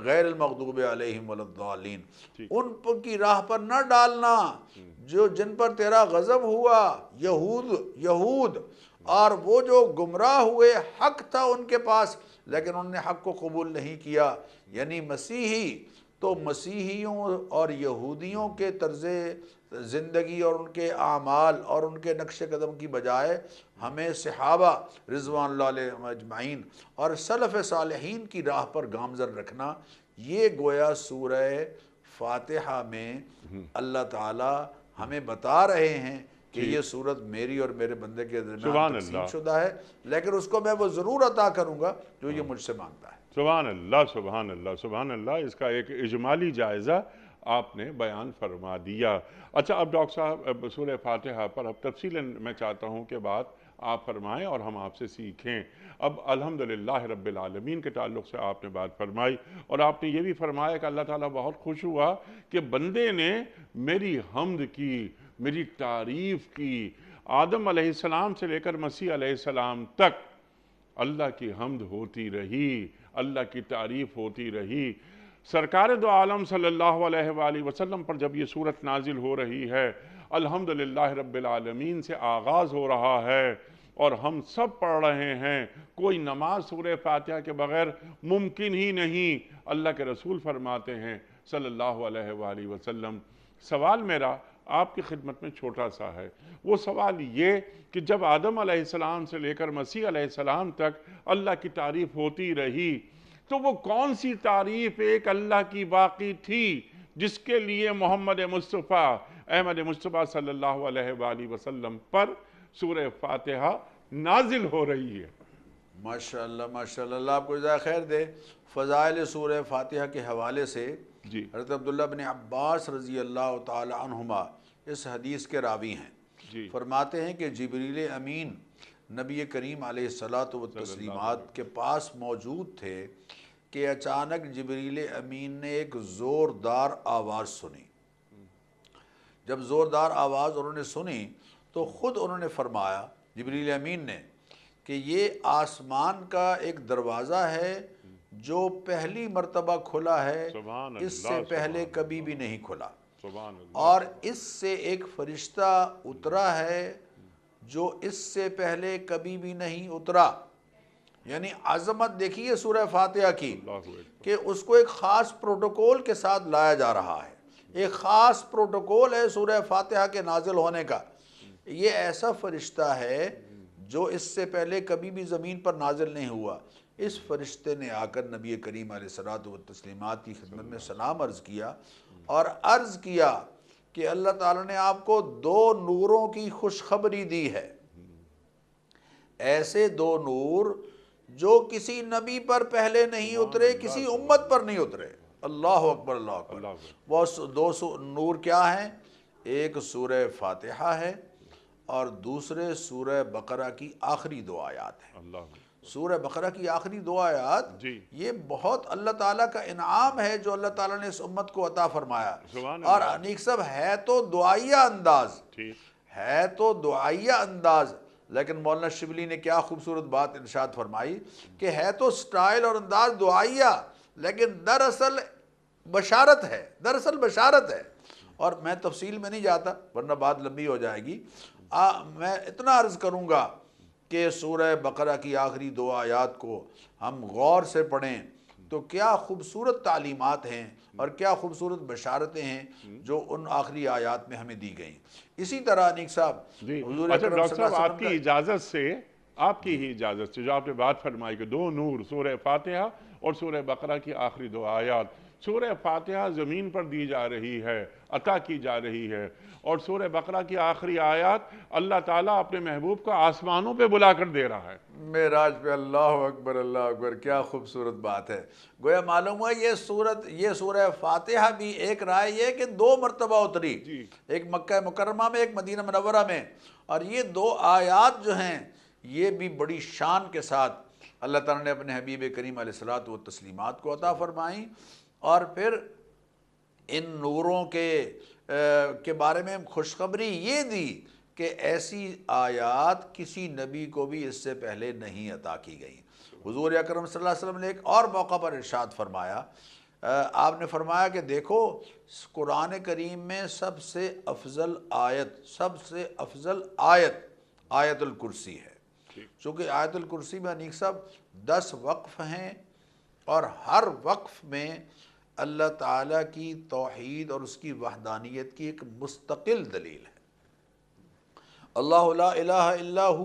غیر المغضوب علیہم ولا الضالین، ان کی راہ پر نہ ڈالنا جو جن پر تیرا غضب ہوا، یہود، اور وہ جو گمراہ ہوئے، حق تھا ان کے پاس لیکن انہوں نے حق کو قبول نہیں کیا، یعنی مسیحی۔ تو مسیحیوں اور یہودیوں کے طرز زندگی اور ان کے اعمال اور ان کے نقش قدم کی بجائے ہمیں صحابہ رضوان اللہ علیہم اجمعین اور سلف صالحین کی راہ پر گامزن رکھنا، یہ گویا سورہ فاتحہ میں اللہ تعالی ہمیں بتا رہے ہیں کہ یہ صورت میری اور میرے بندے کے درمیان تقسیم شدہ ہے، لیکن اس کو میں وہ ضرور عطا کروں گا جو یہ مجھ سے مانگتا ہے۔ سبحان اللہ سبحان اللہ سبحان اللہ، اس کا ایک اجمالی جائزہ آپ نے بیان فرما دیا۔ اچھا، اب ڈاکٹر صاحب سورہ فاتحہ پر اب تفصیلاً میں چاہتا ہوں کہ بات آپ فرمائیں اور ہم آپ سے سیکھیں۔ اب الحمدللہ رب العالمین کے تعلق سے آپ نے بات فرمائی، اور آپ نے یہ بھی فرمایا کہ اللہ تعالیٰ بہت خوش ہوا کہ بندے نے میری حمد کی، میری تعریف کی۔ آدم علیہ السلام سے لے کر مسیح علیہ السلام تک اللہ کی حمد ہوتی رہی، اللہ کی تعریف ہوتی رہی۔ سرکار دو عالم صلی اللہ علیہ وآلہ وسلم پر جب یہ صورت نازل ہو رہی ہے، الحمدللہ رب العالمین سے آغاز ہو رہا ہے، اور ہم سب پڑھ رہے ہیں، کوئی نماز سورہ فاتحہ کے بغیر ممکن ہی نہیں۔ اللہ کے رسول فرماتے ہیں صلی اللہ علیہ وآلہ وسلم، سوال میرا آپ کی خدمت میں چھوٹا سا ہے، وہ سوال یہ کہ جب آدم علیہ السلام سے لے کر مسیح علیہ السلام تک اللہ کی تعریف ہوتی رہی، تو وہ کون سی تعریف ایک اللہ کی باقی تھی جس کے لیے محمد مصطفیٰ احمد مصطفیٰ صلی اللہ علیہ وآلہ وسلم پر سورہ فاتحہ نازل ہو رہی ہے۔ ماشاءاللہ ماشاءاللہ، اللہ آپ کو جزائے خیر دے۔ فضائل سورہ فاتحہ کے حوالے سے جی حضرت عبداللہ بن عباس رضی اللہ تعالی عنہما اس حدیث کے راوی ہیں، جی فرماتے ہیں کہ جبریل امین نبی کریم علیہ الصلاۃ والتسلیمات کے پاس موجود تھے کہ اچانک جبریل امین نے ایک زوردار آواز سنی۔ جب زوردار آواز انہوں نے سنی تو خود انہوں نے فرمایا جبریل امین نے کہ یہ آسمان کا ایک دروازہ ہے جو پہلی مرتبہ کھلا ہے، سبحان اس سے اللہ، پہلے سبحان کبھی بھی نہیں کھلا، سبحان اللہ، اور اس سے ایک فرشتہ اترا ہے جو اس سے پہلے کبھی بھی نہیں اترا۔ یعنی عظمت دیکھیے سورہ فاتحہ کی، اللہ اکبر۔ کہ اس کو ایک خاص پروٹوکول کے ساتھ لایا جا رہا ہے۔ ایک خاص پروٹوکول ہے سورہ فاتحہ کے نازل ہونے کا۔ یہ ایسا فرشتہ ہے جو اس سے پہلے کبھی بھی زمین پر نازل نہیں ہوا۔ اس فرشتے نے آ کر نبی کریم علیہ الصلوۃ والتسلیمات کی خدمت میں سلام عرض کیا اور عرض کیا کہ اللہ تعالیٰ نے آپ کو 2 نوروں کی خوشخبری دی ہے، ایسے 2 نور جو کسی نبی پر پہلے نہیں اترے، کسی امت پر نہیں اترے۔ اللہ اکبر اللہ اکبر۔ اللہ اکبر۔ وہ 2 نور کیا ہیں؟ ایک سورہ فاتحہ ہے اور دوسرے سورہ بقرہ کی آخری 2 آیات ہیں۔ اللہ اکبر۔ سورہ بقرہ کی آخری 2 آیات جی یہ بہت اللہ تعالیٰ کا انعام ہے جو اللہ تعالیٰ نے اس امت کو عطا فرمایا۔ سبحان اور اللہ۔ انیق صاحب ہے تو دعائیہ انداز، ٹھیک۔ ہے تو دعائیہ انداز، لیکن مولانا شبلی نے کیا خوبصورت بات ارشاد فرمائی کہ ہے تو سٹائل اور انداز دعائیہ، لیکن دراصل بشارت ہے، دراصل بشارت ہے۔ اور میں تفصیل میں نہیں جاتا ورنہ بات لمبی ہو جائے گی۔ میں اتنا عرض کروں گا کہ سورہ بقرہ کی آخری 2 آیات کو ہم غور سے پڑھیں تو کیا خوبصورت تعلیمات ہیں اور کیا خوبصورت بشارتیں ہیں جو ان آخری آیات میں ہمیں دی گئیں۔ اسی طرح انیق صاحب جی حضور اچھا اکرم ڈاکٹر صلی اللہ صاحب، علیہ آپ وسلم کی اجازت سے، آپ کی ہی اجازت سے جو آپ نے بات فرمائی کہ 2 نور سورہ فاتحہ اور سورہ بقرہ کی آخری 2 آیات، سورہ فاتحہ زمین پر دی جا رہی ہے، عطا کی جا رہی ہے، اور سورہ بقرہ کی آخری آیات اللہ تعالیٰ اپنے محبوب کو آسمانوں پہ بلا کر دے رہا ہے۔ معراج پہ، اللہ اکبر اللہ اکبر، کیا خوبصورت بات ہے۔ گویا معلوم ہوا یہ سورہ فاتحہ بھی ایک رائے یہ کہ 2 مرتبہ اتری، جی ایک مکہ مکرمہ میں، ایک مدینہ منورہ میں، اور یہ 2 آیات جو ہیں یہ بھی بڑی شان کے ساتھ اللہ تعالیٰ نے اپنے حبیب کریم علیہ الصلوۃ والتسلیمات کو عطا فرمائیں، اور پھر ان نوروں کے بارے میں خوشخبری یہ دی کہ ایسی آیات کسی نبی کو بھی اس سے پہلے نہیں عطا کی گئیں۔ حضور اکرم صلی اللہ علیہ وسلم نے ایک اور موقع پر ارشاد فرمایا، آپ نے فرمایا کہ دیکھو قرآن کریم میں سب سے افضل آیت آیت الکرسی ہے، چونکہ آیت الکرسی میں انیق صاحب 10 وقف ہیں اور ہر وقف میں اللہ تعالیٰ کی توحید اور اس کی وحدانیت کی ایک مستقل دلیل ہے۔ اللہ لا الہ الا ہو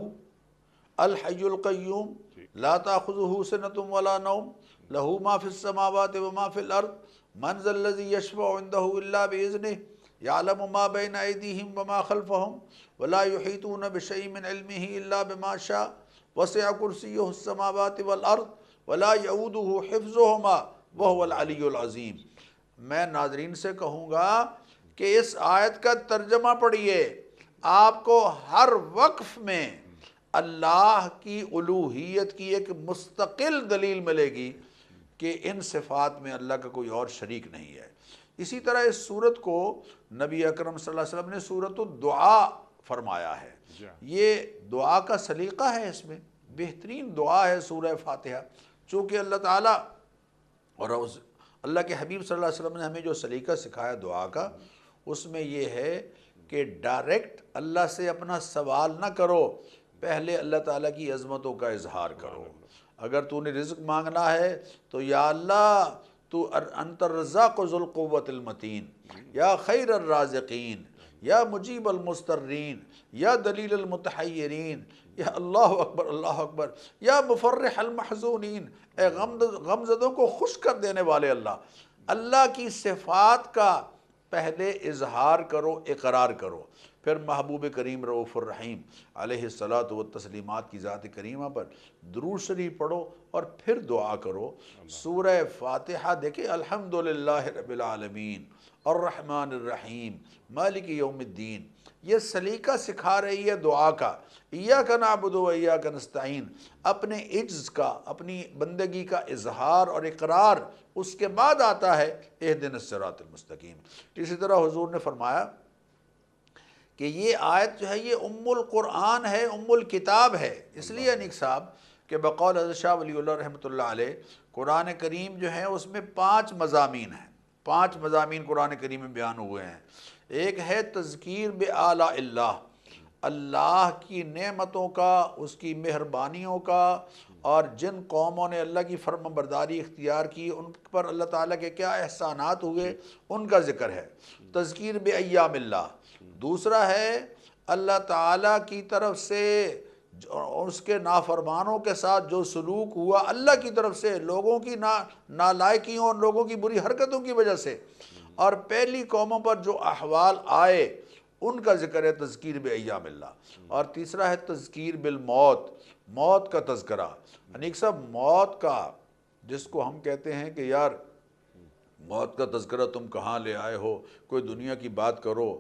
الحی القیوم لا تاخذہ سنۃ ولا نوم لہ ما فی السماوات وما فی الارض من ذا الذی یشفع عندہ الا باذنہ یعلم ما بین ایدیہم وما خلفہم ولا یحیطون بشیء من علمہ الا بما شاء وسع کرسیہ السماوات والارض ولا یعودہ حفظہما وہو العلی العظیم۔ میں ناظرین سے کہوں گا کہ اس آیت کا ترجمہ پڑھیے، آپ کو ہر وقف میں اللہ کی الوہیت کی ایک مستقل دلیل ملے گی کہ ان صفات میں اللہ کا کوئی اور شریک نہیں ہے۔ اسی طرح اس سورت کو نبی اکرم صلی اللہ علیہ وسلم نے سورت الدعا فرمایا ہے۔ یہ دعا کا سلیقہ ہے، اس میں بہترین دعا ہے سورہ فاتحہ، چونکہ اللہ تعالیٰ اور اللہ کے حبیب صلی اللہ علیہ وسلم نے ہمیں جو سلیقہ سکھایا دعا کا، اس میں یہ ہے کہ ڈائریکٹ اللہ سے اپنا سوال نہ کرو، پہلے اللہ تعالیٰ کی عظمتوں کا اظہار کرو۔ اگر تو نے رزق مانگنا ہے تو یا اللہ تو انت الرزاق ذو القوۃ المتین، یا خیر الرازقین، یا مجیب المضطرین، یا دلیل المتحیرین، یا اللہ اکبر اللہ اکبر، یا مفرح المحزونین، اے غمزدوں کو خوش کر دینے والے اللہ۔ اللہ کی صفات کا پہلے اظہار کرو، اقرار کرو، پھر محبوب کریم رؤوف الرحیم علیہ الصلاۃ والتسلیمات کی ذات کریمہ پر درود شریف پڑھو اور پھر دعا کرو۔ سورہ فاتحہ دیکھیں، الحمدللہ رب العالمین الرحمن الرحیم مالک یوم الدین، یہ سلیقہ سکھا رہی ہے دعا کا، ایاک نعبد و ایاک نستعین، اپنے عجز کا، اپنی بندگی کا اظہار اور اقرار، اس کے بعد آتا ہے اہدنا الصراط المستقیم۔ اسی طرح حضور نے فرمایا کہ یہ آیت جو ہے یہ ام القرآن ہے، ام الکتاب ہے، اس لیے انیک صاحب کہ بقول حضرت شاہ ولی اللہ رحمۃ اللہ علیہ، قرآن کریم جو ہے اس میں 5 مضامین ہیں، 5 مضامین قرآن کریم میں بیان ہوئے ہیں۔ ایک ہے تذکیر بآلاء اللہ، اللہ کی نعمتوں کا، اس کی مہربانیوں کا، اور جن قوموں نے اللہ کی فرما برداری اختیار کی ان پر اللہ تعالیٰ کے کیا احسانات ہوئے ان کا ذکر ہے، تذکیر بایام اللہ۔ دوسرا ہے اللہ تعالیٰ کی طرف سے اس کے نافرمانوں کے ساتھ جو سلوک ہوا اللہ کی طرف سے، لوگوں کی نالائکیوں اور لوگوں کی بری حرکتوں کی وجہ سے، اور پہلی قوموں پر جو احوال آئے ان کا ذکر ہے، تذکیر بایام اللہ۔ اور تیسرا ہے تذکیر بالموت، موت کا تذکرہ۔ انیک صاحب موت کا، جس کو ہم کہتے ہیں کہ یار موت کا تذکرہ تم کہاں لے آئے ہو، کوئی دنیا کی بات کرو،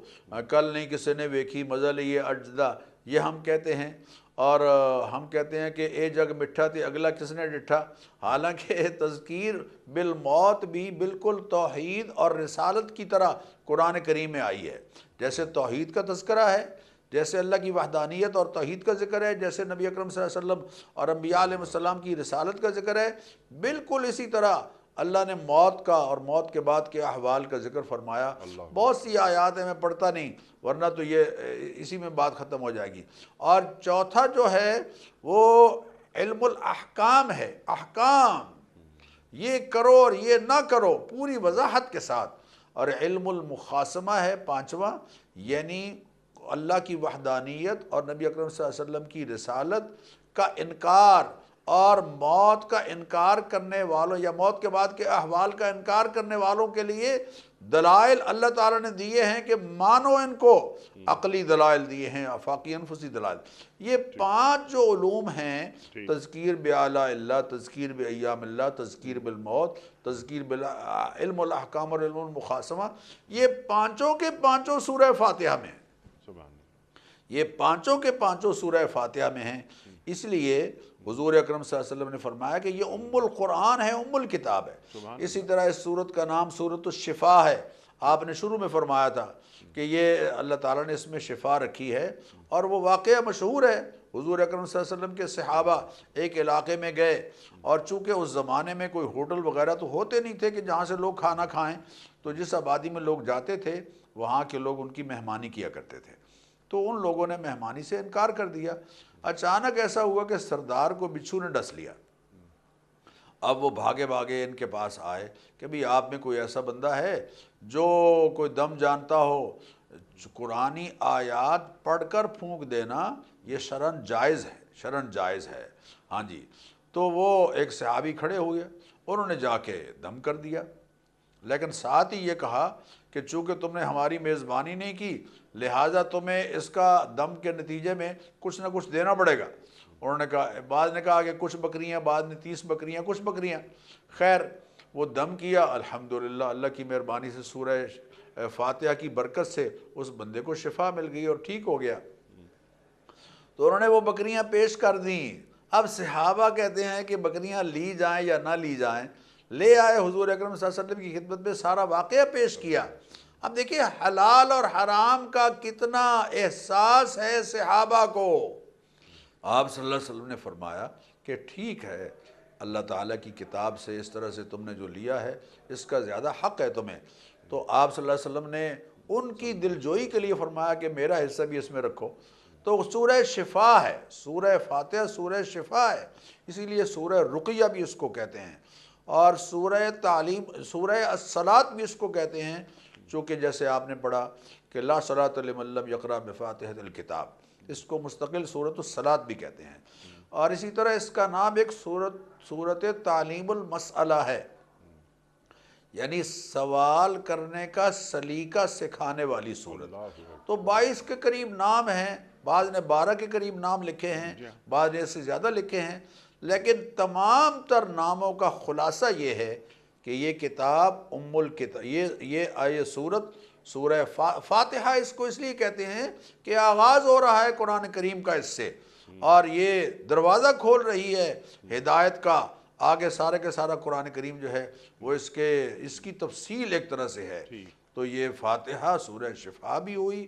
کل نہیں کسی نے ویکھی مزہ لیے اجدہ، یہ ہم کہتے ہیں، اور ہم کہتے ہیں کہ اے جگ مٹھا تے اگلا کس نے ڈٹھا۔ حالانکہ تذکیر بالموت بھی بالکل توحید اور رسالت کی طرح قرآن کریم میں آئی ہے، جیسے توحید کا تذکرہ ہے، جیسے اللہ کی وحدانیت اور توحید کا ذکر ہے، جیسے نبی اکرم صلی اللہ علیہ وسلم اور انبیاء علیہ السلام کی رسالت کا ذکر ہے، بالکل اسی طرح اللہ نے موت کا اور موت کے بعد کے احوال کا ذکر فرمایا۔ بہت سی آیات ہیں، میں پڑھتا نہیں ورنہ تو یہ اسی میں بات ختم ہو جائے گی۔ اور چوتھا جو ہے وہ علم الاحکام ہے، احکام یہ کرو اور یہ نہ کرو پوری وضاحت کے ساتھ۔ اور علم المخاصمہ ہے پانچواں، یعنی اللہ کی وحدانیت اور نبی اکرم صلی اللہ علیہ وسلم کی رسالت کا انکار، اور موت کا انکار کرنے والوں یا موت کے بعد کے احوال کا انکار کرنے والوں کے لیے دلائل اللہ تعالیٰ نے دیے ہیں کہ مانو ان کو، عقلی دلائل دیے ہیں، آفاقی انفسی دلائل۔ یہ 5 جو علوم ہیں، تذکیر بآلاء اللہ، تذکیر بایام اللہ، تذکیر بالموت، تذکیر علم الاحکام اور علم المخاصمہ، یہ پانچوں کے پانچوں سورہ فاتحہ میں ہیں، یہ پانچوں کے پانچوں سورہ فاتحہ میں ہیں۔ اس لیے حضور اکرم صلی اللہ علیہ وسلم نے فرمایا کہ یہ ام القرآن ہے، ام الکتاب ہے۔ اسی طرح اس سورت کا نام سورت الشفا ہے۔ آپ نے شروع میں فرمایا تھا کہ یہ اللہ تعالیٰ نے اس میں شفا رکھی ہے، اور وہ واقعہ مشہور ہے۔ حضور اکرم صلی اللہ علیہ وسلم کے صحابہ ایک علاقے میں گئے، اور چونکہ اس زمانے میں کوئی ہوٹل وغیرہ تو ہوتے نہیں تھے کہ جہاں سے لوگ کھانا کھائیں، تو جس آبادی میں لوگ جاتے تھے وہاں کے لوگ ان کی مہمانی کیا کرتے تھے، تو ان لوگوں نے مہمانی سے انکار کر دیا۔ اچانک ایسا ہوا کہ سردار کو بچھو نے ڈس لیا۔ اب وہ بھاگے بھاگے ان کے پاس آئے کہ بھئی آپ میں کوئی ایسا بندہ ہے جو کوئی دم جانتا ہو؟ قرآنی آیات پڑھ کر پھونک دینا یہ شرعاً جائز ہے، شرعاً جائز ہے۔ ہاں جی، تو وہ ایک صحابی کھڑے ہوئے، انہوں نے جا کے دم کر دیا، لیکن ساتھ ہی یہ کہا کہ چونکہ تم نے ہماری میزبانی نہیں کی لہٰذا تمہیں اس کا دم کے نتیجے میں کچھ نہ کچھ دینا پڑے گا۔ انہوں نے کہا، بعض نے کہا کہ کچھ بکریاں، بعض نے 30 بکریاں، کچھ بکریاں۔ خیر وہ دم کیا، الحمدللہ اللہ کی مہربانی سے سورہ فاتحہ کی برکت سے اس بندے کو شفا مل گئی اور ٹھیک ہو گیا۔ تو انہوں نے وہ بکریاں پیش کر دیں۔ اب صحابہ کہتے ہیں کہ بکریاں لی جائیں یا نہ لی جائیں، لے آئے حضور اکرم صلی اللہ علیہ وسلم کی خدمت میں، سارا واقعہ پیش کیا۔ اب دیکھیے حلال اور حرام کا کتنا احساس ہے صحابہ کو۔ آپ صلی اللہ علیہ وسلم نے فرمایا کہ ٹھیک ہے، اللہ تعالیٰ کی کتاب سے اس طرح سے تم نے جو لیا ہے اس کا زیادہ حق ہے تمہیں۔ تو آپ صلی اللہ علیہ وسلم نے ان کی دلجوئی کے لیے فرمایا کہ میرا حصہ بھی اس میں رکھو۔ تو سورہ شفا ہے، سورہ فاتحہ سورہ شفا ہے، اسی لیے سورہ رقیہ بھی اس کو کہتے ہیں، اور سورہ تعلیم، سورہ الصلاۃ بھی اس کو کہتے ہیں، چونکہ جیسے آپ نے پڑھا کہ لا صلاۃ لمن لم یقرأ بفاتحۃ الکتاب، اس کو مستقل سورۃ الصلاۃ بھی کہتے ہیں۔ اور اسی طرح اس کا نام ایک سورت تعلیم المسئلہ ہے، یعنی سوال کرنے کا سلیقہ سکھانے والی صورت۔ تو 22 کے قریب نام ہیں، بعض نے 12 کے قریب نام لکھے ہیں، بعض نے اس سے زیادہ لکھے ہیں، لیکن تمام تر ناموں کا خلاصہ یہ ہے کہ یہ کتاب ام الکتاب، یہ سورت سورہ فاتحہ اس کو اس لیے کہتے ہیں کہ آغاز ہو رہا ہے قرآن کریم کا اس سے، اور یہ دروازہ کھول رہی ہے ہدایت کا۔ آگے سارے کے سارا قرآن کریم جو ہے وہ اس کی تفصیل ایک طرح سے ہے۔ تو یہ فاتحہ سورہ شفا بھی ہوئی،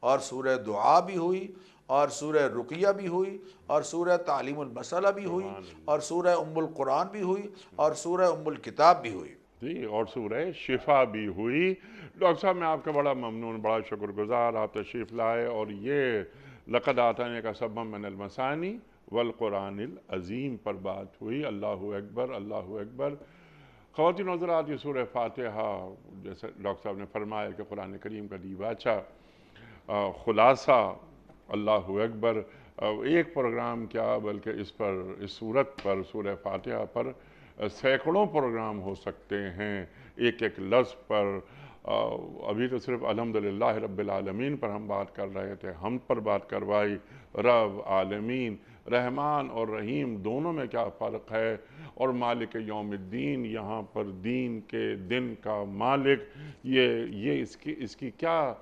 اور سورہ دعا بھی ہوئی، اور سورہ رقیہ بھی ہوئی، اور سورہ تعلیم المسئلہ بھی ہوئی، اور سورہ ام القرآن بھی ہوئی، اور سورہ ام الکتاب بھی ہوئی۔ جی، اور سورہ شفا بھی ہوئی۔ ڈاکٹر صاحب میں آپ کا بڑا ممنون، بڑا شکر گزار، آپ تشریف لائے، اور یہ لقد آتانے کا سبب من المثانی والقرآن العظیم پر بات ہوئی۔ اللہ اکبر، اللہ اکبر۔ خواتین و حضرات، یہ سورہ فاتحہ جیسے ڈاکٹر صاحب نے فرمایا کہ قرآن کریم کا دیباچہ، خلاصہ، اللہ اکبر، ایک پروگرام کیا بلکہ اس سورت پر، سورہ فاتحہ پر سینکڑوں پروگرام ہو سکتے ہیں، ایک ایک لفظ پر۔ ابھی تو صرف الحمدللہ رب العالمین پر ہم بات کر رہے تھے، ہم پر بات کروائی۔ رب عالمین، رحمان اور رحیم دونوں میں کیا فرق ہے، اور مالک یوم الدین، یہاں پر دین کے دن کا مالک، یہ اس کی کیا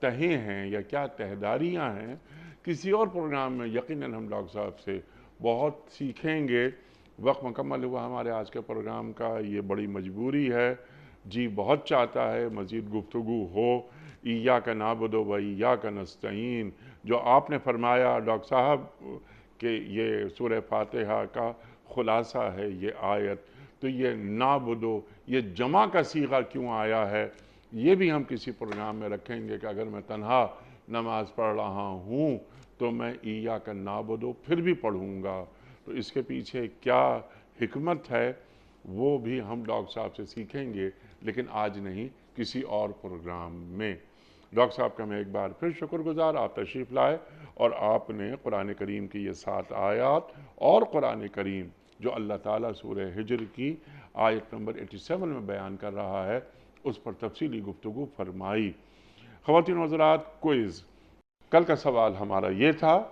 تہیں ہیں یا کیا تہداریاں ہیں، کسی اور پروگرام میں یقیناً ہم ڈاکٹر صاحب سے بہت سیکھیں گے۔ وقت مکمل ہوا ہمارے آج کے پروگرام کا، یہ بڑی مجبوری ہے، جی بہت چاہتا ہے مزید گفتگو ہو۔ ایاک نعبد و ایاک نستعین، جو آپ نے فرمایا ڈاکٹر صاحب کہ یہ سورہ فاتحہ کا خلاصہ ہے یہ آیت، تو یہ نعبد، یہ جمع کا صیغہ کیوں آیا ہے، یہ بھی ہم کسی پروگرام میں رکھیں گے کہ اگر میں تنہا نماز پڑھ رہا ہوں تو میں ایاک نعبد پھر بھی پڑھوں گا، تو اس کے پیچھے کیا حکمت ہے وہ بھی ہم ڈاکٹر صاحب سے سیکھیں گے، لیکن آج نہیں، کسی اور پروگرام میں۔ ڈاکٹر صاحب کا میں ایک بار پھر شکر گزار، آپ تشریف لائے، اور آپ نے قرآن کریم کی یہ 7 آیات اور قرآن کریم جو اللہ تعالیٰ سورہ ہجر کی آیت نمبر 87 میں بیان کر رہا ہے، اس پر تفصیلی گفتگو فرمائی۔ خواتین و حضرات، کوئز کل کا سوال ہمارا یہ تھا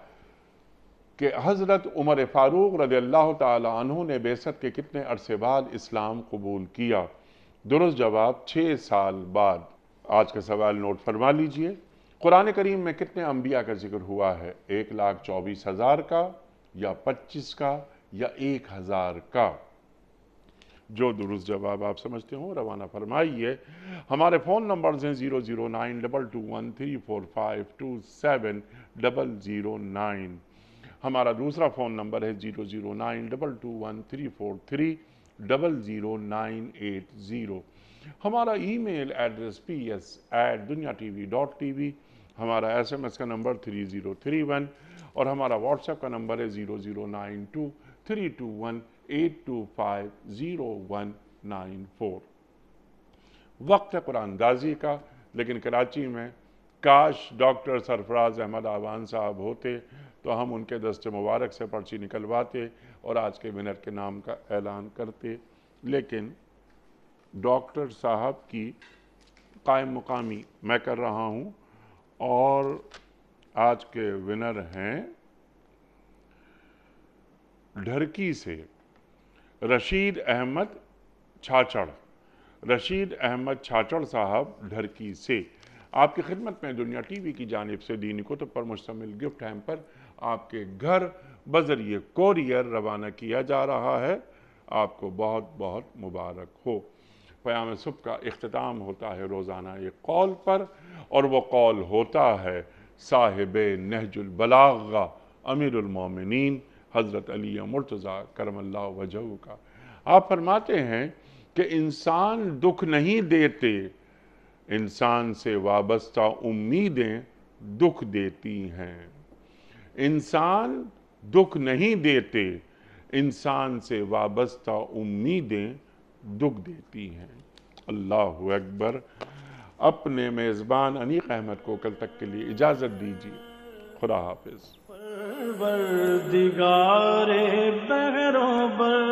کہ حضرت عمر فاروق رضی اللہ تعالی عنہ نے بعثت کے کتنے عرصے بعد اسلام قبول کیا؟ درست جواب 6 سال بعد۔ آج کا سوال نوٹ فرما لیجئے۔ قرآن کریم میں کتنے انبیاء کا ذکر ہوا ہے؟ 1,24,000 کا، یا 25 کا، یا 1,000 کا؟ جو درست جواب آپ سمجھتے ہوں روانہ فرمائیے۔ ہمارے فون نمبرز ہیں 00922134527 ہمارا دوسرا فون نمبر ہے 009221343000980۔ ہمارا ای میل ایڈریس ps@dunyatv.tv، ہمارا SMS کا نمبر 3031، اور ہمارا واٹس ایپ کا نمبر ہے 009232182509194۔ وقت ہے قرآن اندازی کا، لیکن کراچی میں کاش ڈاکٹر سرفراز احمد آوان صاحب ہوتے تو ہم ان کے دست مبارک سے پرچی نکلواتے اور آج کے ونر کے نام کا اعلان کرتے، لیکن ڈاکٹر صاحب کی قائم مقامی میں کر رہا ہوں، اور آج کے ونر ہیں ڈھرکی سے رشید احمد چھاچڑ۔ رشید احمد چھاچڑ صاحب ڈھرکی سے آپ کی خدمت میں دنیا ٹی وی کی جانب سے دینی کتب پر مشتمل گفٹ ہیمپر آپ کے گھر بذریعہ کوریئر روانہ کیا جا رہا ہے۔ آپ کو بہت بہت مبارک ہو۔ پیام صبح کا اختتام ہوتا ہے روزانہ ایک قول پر، اور وہ قول ہوتا ہے صاحب نہج البلاغہ امیر المومنین حضرت علی مرتضیٰ کرم اللہ وجہہ کا۔ آپ فرماتے ہیں کہ انسان دکھ نہیں دیتے، انسان سے وابستہ امیدیں دکھ دیتی ہیں۔ انسان دکھ نہیں دیتے، انسان سے وابستہ امیدیں دکھ دیتی ہیں۔ اللہ اکبر۔ اپنے میزبان انیق احمد کو کل تک کے لیے اجازت دیجیے۔ خدا حافظ۔ پروردگار بہروں بر